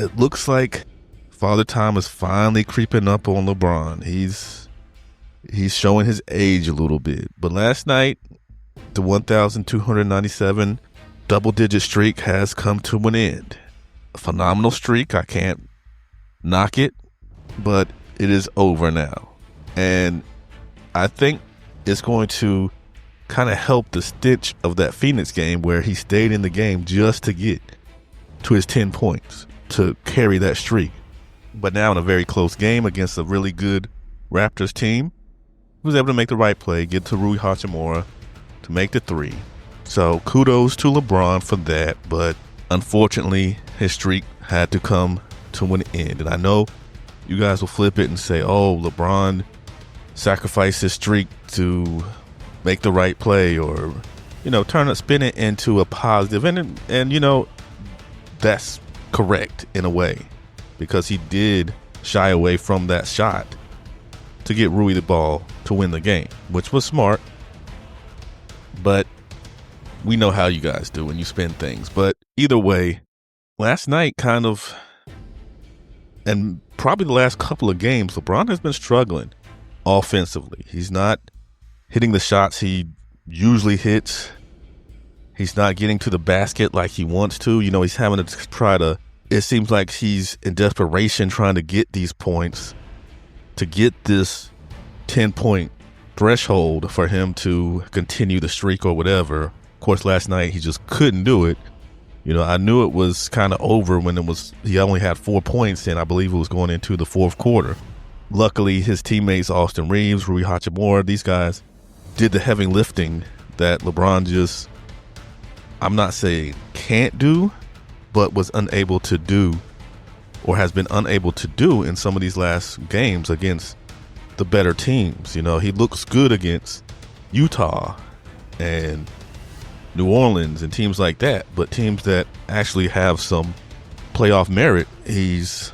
it looks like Father Time is finally creeping up on LeBron. He's showing his age a little bit. But last night, the 1,297 double-digit streak has come to an end. A phenomenal streak. I can't knock it, but it is over now. And I think it's going to kind of help the stitch of that Phoenix game where he stayed in the game just to get to his 10 points to carry that streak. But now in a very close game against a really good Raptors team, he was able to make the right play, get to Rui Hachimura to make the three. So kudos to LeBron for that, but unfortunately his streak had to come to an end. And I know you guys will flip it and say, oh, LeBron sacrificed his streak to make the right play, or, spin it into a positive. And that's correct in a way, because he did shy away from that shot to get Rui the ball to win the game, which was smart. But we know how you guys do when you spin things. But either way, last night and probably the last couple of games, LeBron has been struggling offensively. He's not hitting the shots he usually hits. He's not getting to the basket like he wants to. He's having to it seems like he's in desperation trying to get these points to get this 10-point threshold for him to continue the streak or whatever. Of course, last night he just couldn't do it. I knew it was kind of over when he only had 4 points, and I believe it was going into the fourth quarter. Luckily, his teammates, Austin Reeves, Rui Hachimura, these guys did the heavy lifting that LeBron just, I'm not saying can't do, but was unable to do, or has been unable to do in some of these last games against the better teams. He looks good against Utah and New Orleans and teams like that, but teams that actually have some playoff merit, he's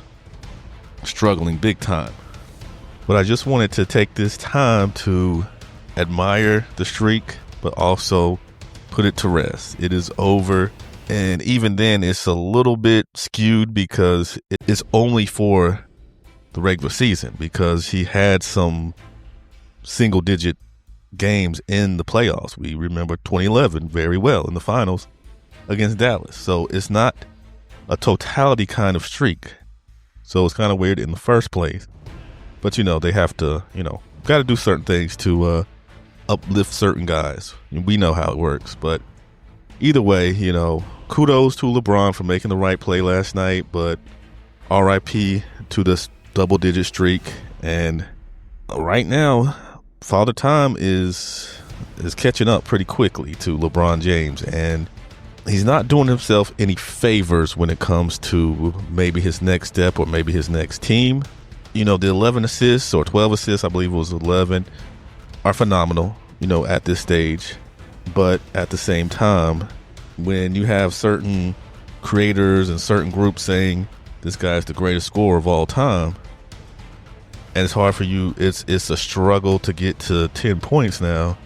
struggling big time. But I just wanted to take this time to admire the streak, but also put it to rest. It is over. And even then, it's a little bit skewed because it's only for the regular season, because he had some single-digit games in the playoffs. We remember 2011 very well in the finals against Dallas. So it's not a totality kind of streak. So it's kind of weird in the first place. But, they have to, got to do certain things to uplift certain guys. We know how it works. But either way, kudos to LeBron for making the right play last night. But RIP to this double-digit streak. And right now, Father Time is catching up pretty quickly to LeBron James. And he's not doing himself any favors when it comes to maybe his next step or maybe his next team. The 11 assists or 12 assists, I believe it was 11, are phenomenal, at this stage. But at the same time, when you have certain creators and certain groups saying this guy's the greatest scorer of all time, and it's hard for you, it's a struggle to get to 10 points now,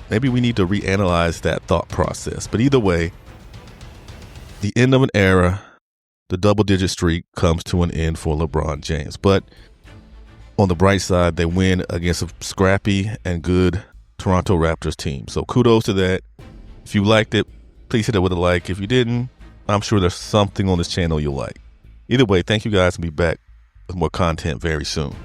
maybe we need to reanalyze that thought process. But either way, the end of an era, the double-digit streak comes to an end for LeBron James. But on the bright side, they win against a scrappy and good Toronto Raptors team. So kudos to that. If you liked it, please hit it with a like. If you didn't, I'm sure there's something on this channel you'll like. Either way, thank you guys, and be back with more content very soon.